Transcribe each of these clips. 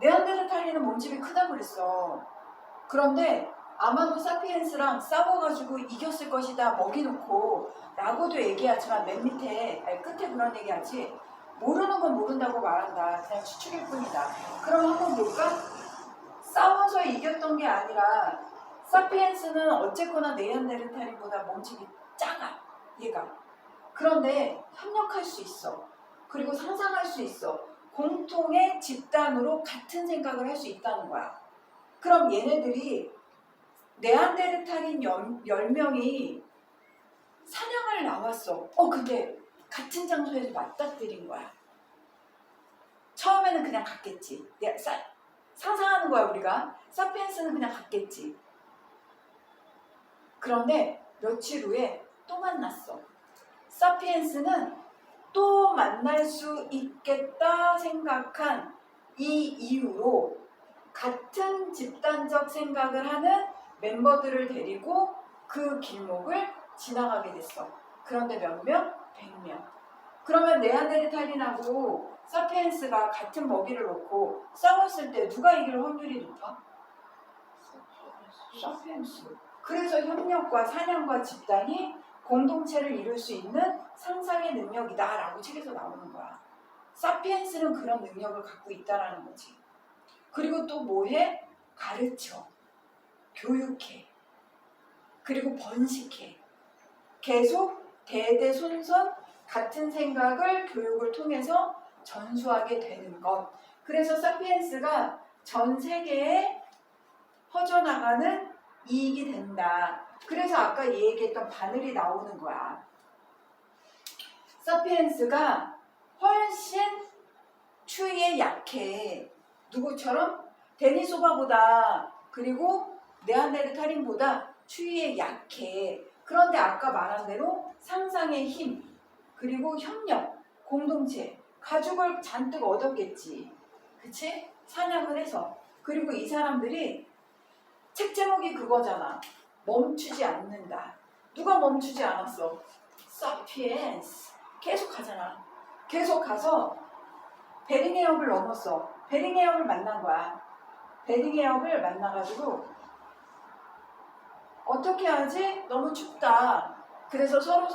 네안데르탈인은 몸집이 크다고 그랬어. 그런데 아마도 사피엔스랑 싸워가지고 이겼을 것이다 먹이놓고 라고도 얘기하지만 맨 밑에 아니, 끝에 그런 얘기하지. 모르는 건 모른다고 말한다. 그냥 추측일 뿐이다. 그럼 한번 볼까? 싸워서 이겼던 게 아니라 사피엔스는 어쨌거나 네안데르탈인보다 몸집이 작아. 얘가. 그런데 협력할 수 있어. 그리고 상상할 수 있어. 공통의 집단으로 같은 생각을 할 수 있다는 거야. 그럼 얘네들이 네안데르탈인 10명이 사냥을 나왔어. 근데 같은 장소에서 맞닥뜨린 거야. 처음에는 그냥 갔겠지. 상상하는 거야 우리가. 사피엔스는 그냥 갔겠지. 그런데 며칠 후에 또 만났어. 사피엔스는 또 만날 수 있겠다 생각한 이 이유로 같은 집단적 생각을 하는 멤버들을 데리고 그 길목을 지나가게 됐어. 그런데 몇 명? 100명. 그러면 네안데르탈인하고 사피엔스가 같은 먹이를 놓고 싸웠을 때 누가 이길 확률이 높아? 사피엔스. 그래서 협력과 사냥과 집단이 공동체를 이룰 수 있는 상상의 능력이다 라고 책에서 나오는 거야. 사피엔스는 그런 능력을 갖고 있다라는 거지. 그리고 또 뭐해? 가르쳐. 교육해. 그리고 번식해. 계속 대대손손 같은 생각을 교육을 통해서 전수하게 되는 것. 그래서 사피엔스가 전 세계에 퍼져나가는 이익이 된다. 그래서 아까 얘기했던 바늘이 나오는 거야. 사피엔스가 훨씬 추위에 약해. 누구처럼? 데니소바보다 그리고 네안데르탈인보다 추위에 약해. 그런데 아까 말한 대로 상상의 힘 그리고 협력, 공동체, 가족을 잔뜩 얻었겠지. 그치? 사냥을 해서. 그리고 이 사람들이 책 제목이 그거잖아. 멈추지 않는다. 누가 멈추지 않았어? 사피엔스. 계속 가잖아. 계속 가서 베링해역을 넘었어. 베링해역을 만난 거야. 베링해역을 만나가지고 어떻게 하지? 너무 춥다. 그래서 서로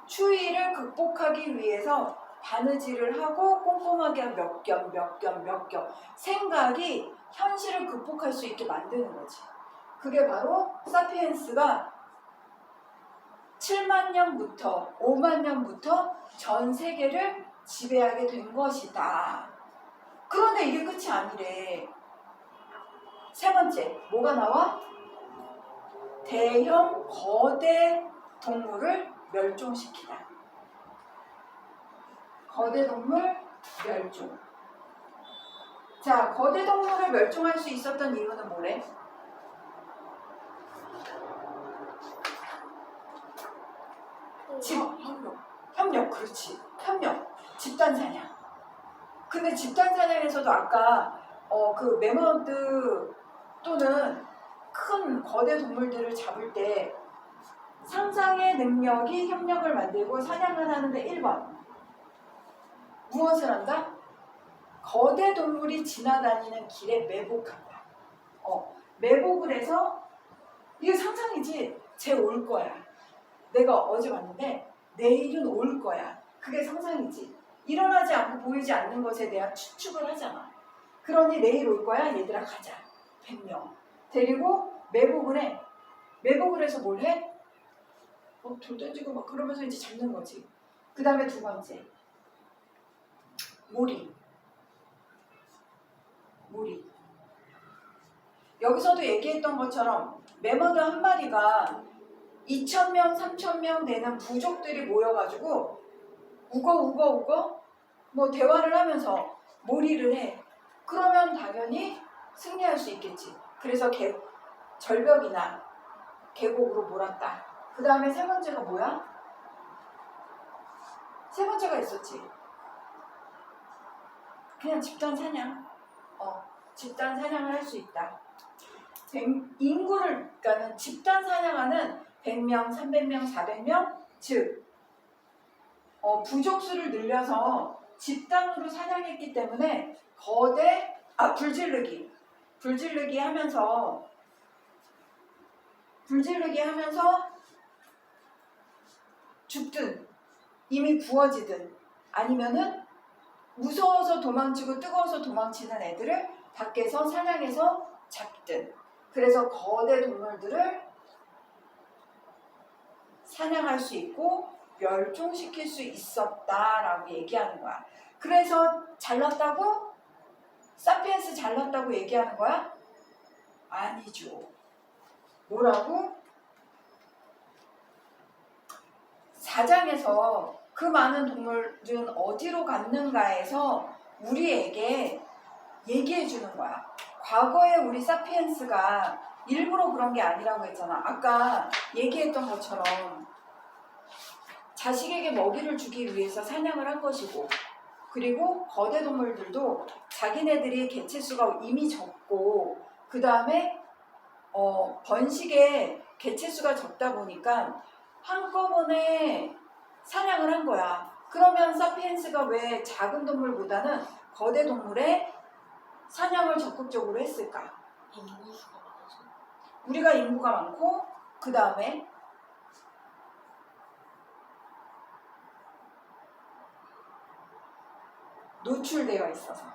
추위를 극복하기 위해서 바느질을 하고 꼼꼼하게 몇 겹 생각이 현실을 극복할 수 있게 만드는 거지. 그게 바로 사피엔스가 7만 년부터 5만 년부터 전 세계를 지배하게 된 것이다. 그런데 이게 끝이 아니래. 세 번째, 뭐가 나와? 대형 거대 동물을 멸종시키다. 거대 동물 멸종. 자, 거대 동물을 멸종할 수 있었던 이유는 뭐래? 협력, 그렇지. 협력, 집단 사냥. 근데 집단 사냥에서도 아까 그 매머드 또는 큰 거대 동물들을 잡을 때 상상의 능력이 협력을 만들고 사냥을 하는데 1번 무엇을 한다? 거대 동물이 지나다니는 길에 매복한다. 매복을 해서 이게 상상이지. 쟤 올 거야. 내가 어제 봤는데 내일은 올 거야. 그게 상상이지. 일어나지 않고 보이지 않는 것에 대한 추측을 하잖아. 그러니 내일 올 거야. 얘들아 가자. 100명. 데리고 매복을 해. 매복을 해서 뭘 해? 돌 던지고 막 그러면서 이제 잡는 거지. 그 다음에 두 번째. 무리. 여기서도 얘기했던 것처럼 매머드 한 마리가 2,000명, 3,000명 되는 부족들이 모여가지고 우거 뭐 대화를 하면서 몰이를 해. 그러면 당연히 승리할 수 있겠지. 그래서 절벽이나 계곡으로 몰았다. 그 다음에 세 번째가 뭐야? 세 번째가 있었지. 그냥 집단 사냥. 집단 사냥을 할 수 있다. 인구를, 그러니까 집단 사냥하는 100명, 300명, 400명, 즉 부족수를 늘려서 집단으로 사냥했기 때문에 불질르기 하면서 죽든 이미 구워지든 아니면은 무서워서 도망치고 뜨거워서 도망치는 애들을 밖에서 사냥해서 잡든, 그래서 거대 동물들을 사냥할 수 있고 멸종시킬 수 있었다라고 얘기하는 거야. 그래서 잘났다고? 사피엔스 잘났다고 얘기하는 거야? 아니죠. 뭐라고? 4장에서 그 많은 동물은 어디로 갔는가에서 우리에게 얘기해 주는 거야. 과거에 우리 사피엔스가 일부러 그런 게 아니라고 했잖아. 아까 얘기했던 것처럼 자식에게 먹이를 주기 위해서 사냥을 한 것이고, 그리고 거대 동물들도 자기네들이 개체수가 이미 적고 그 다음에 번식에 개체수가 적다 보니까 한꺼번에 사냥을 한 거야. 그러면 사피엔스가 왜 작은 동물보다는 거대 동물의 사냥을 적극적으로 했을까? 인구수가 많아서. 우리가 인구가 많고 그 다음에 노출되어 있어서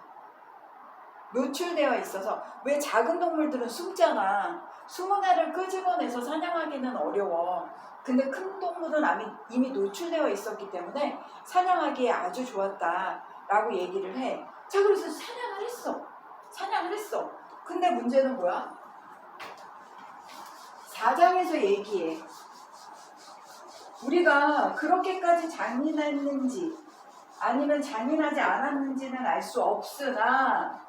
왜 작은 동물들은 숨잖아. 숨은 애를 끄집어내서 사냥하기는 어려워. 근데 큰 동물은 이미 노출되어 있었기 때문에 사냥하기에 아주 좋았다라고 얘기를 해. 자, 그래서 사냥을 했어. 근데 문제는 뭐야? 4장에서 얘기해. 우리가 그렇게까지 잔인했는지 아니면 잔인하지 않았는지는 알 수 없으나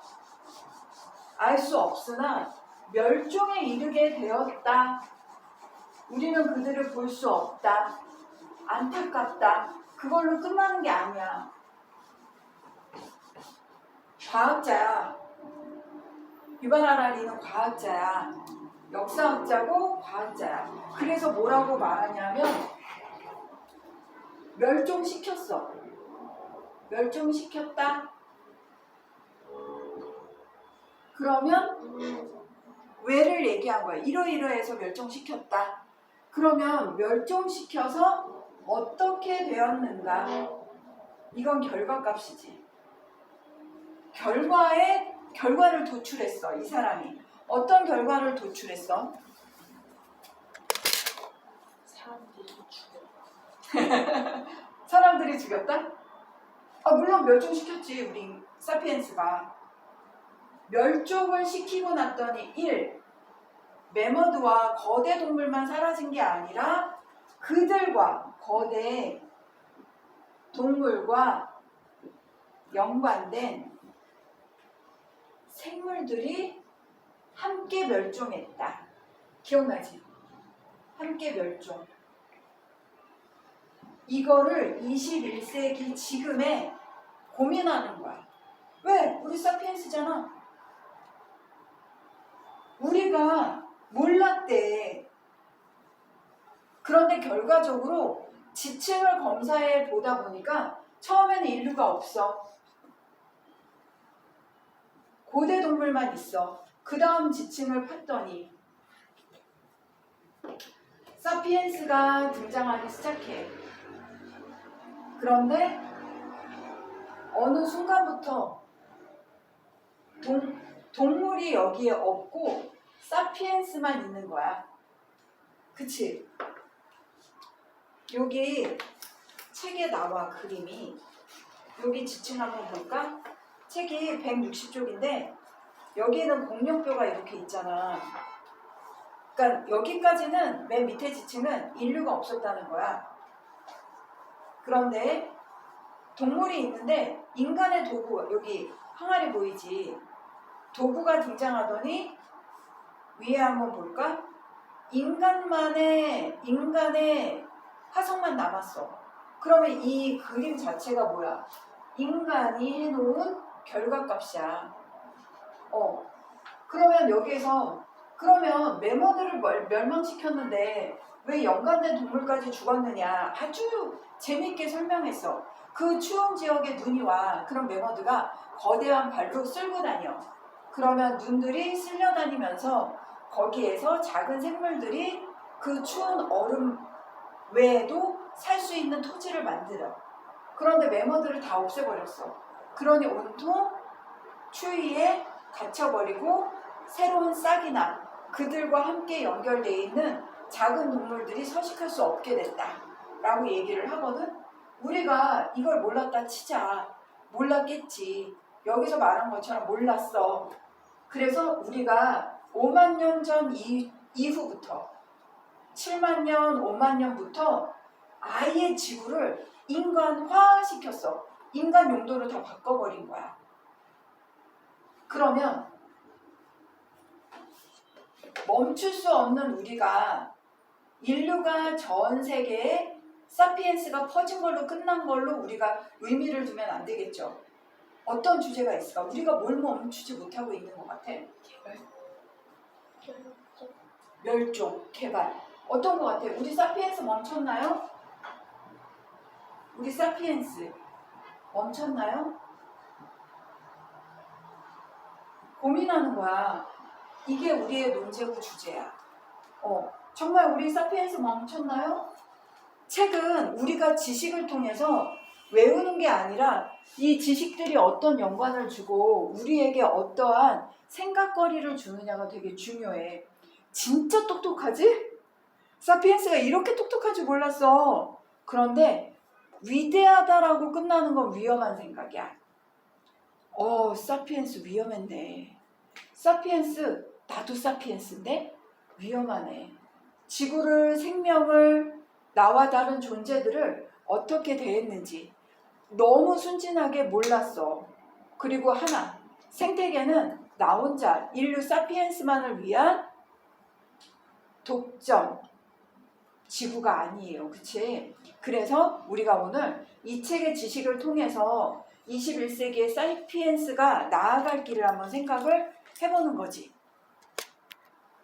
멸종에 이르게 되었다. 우리는 그들을 볼 수 없다. 안타깝다. 그걸로 끝나는 게 아니야. 과학자야. 유발 하라리는 과학자야. 역사학자고 과학자야. 그래서 뭐라고 말하냐면 멸종시켰다. 그러면 왜를 얘기한 거야. 이러이러해서 멸종시켰다. 그러면 멸종시켜서 어떻게 되었는가? 이건 결과값이지. 결과를 도출했어. 이 사람이. 어떤 결과를 도출했어? 사람들이 죽였다? 물론 멸종시켰지. 우리 사피엔스가. 멸종을 시키고 났더니 1. 매머드와 거대 동물만 사라진 게 아니라 그들과 거대 동물과 연관된 생물들이 함께 멸종했다. 기억나지? 함께 멸종. 이거를 21세기 지금에 고민하는 거야. 왜? 우리 사피엔스잖아. 우리가 몰랐대. 그런데 결과적으로 지층을 검사해 보다 보니까 처음에는 인류가 없어. 고대 동물만 있어. 그 다음 지층을 팠더니 사피엔스가 등장하기 시작해. 그런데 어느 순간부터 동물이 여기에 없고 사피엔스만 있는 거야. 그치? 여기 책에 나와 그림이. 여기 지층 한번 볼까? 책이 160쪽인데 여기는 공룡뼈가 이렇게 있잖아. 그러니까 여기까지는 맨 밑에 지층은 인류가 없었다는 거야. 그런데 동물이 있는데 인간의 도구, 여기 항아리 보이지? 도구가 등장하더니 위에 한번 볼까? 인간의 화석만 남았어. 그러면 이 그림 자체가 뭐야? 인간이 해놓은 결과값이야. 그러면 여기에서 매머드를 멸망시켰는데 왜 연관된 동물까지 죽었느냐? 아주 재밌게 설명했어. 그 추운 지역에 눈이 와. 그럼 매머드가 거대한 발로 쓸고 다녀. 그러면 눈들이 쓸려 다니면서 거기에서 작은 생물들이 그 추운 얼음 외에도 살 수 있는 토지를 만들어. 그런데 매머드를 다 없애버렸어. 그러니 온통 추위에 갇혀버리고 새로운 싹이나 그들과 함께 연결되어 있는 작은 동물들이 서식할 수 없게 됐다 라고 얘기를 하거든. 우리가 이걸 몰랐다 치자. 몰랐겠지. 여기서 말한 것처럼 몰랐어. 그래서 우리가 5만 년 전 이후부터 7만 년, 5만 년부터 아예 지구를 인간화시켰어. 인간 용도로 다 바꿔버린 거야. 그러면 멈출 수 없는 우리가 인류가 전 세계에 사피엔스가 퍼진 걸로 끝난 걸로 우리가 의미를 두면 안 되겠죠. 어떤 주제가 있을까? 우리가 뭘 멈추지 못하고 있는 것 같아? 멸종, 개발. 어떤 것 같아? 우리 사피엔스 멈췄나요? 우리 사피엔스 멈췄나요? 고민하는 거야. 이게 우리의 논쟁의 주제야. 정말 우리 사피엔스 멈췄나요? 책은 우리가 지식을 통해서 외우는 게 아니라 이 지식들이 어떤 연관을 주고 우리에게 어떠한 생각거리를 주느냐가 되게 중요해. 진짜 똑똑하지? 사피엔스가 이렇게 똑똑한 줄 몰랐어. 그런데 위대하다라고 끝나는 건 위험한 생각이야. 사피엔스 위험했네. 사피엔스, 나도 사피엔스인데 위험하네. 지구를, 생명을, 나와 다른 존재들을 어떻게 대했는지 너무 순진하게 몰랐어. 그리고 하나, 생태계는 나 혼자 인류 사피엔스만을 위한 독점 지구가 아니에요. 그치? 그래서 우리가 오늘 이 책의 지식을 통해서 21세기의 사피엔스가 나아갈 길을 한번 생각을 해보는 거지.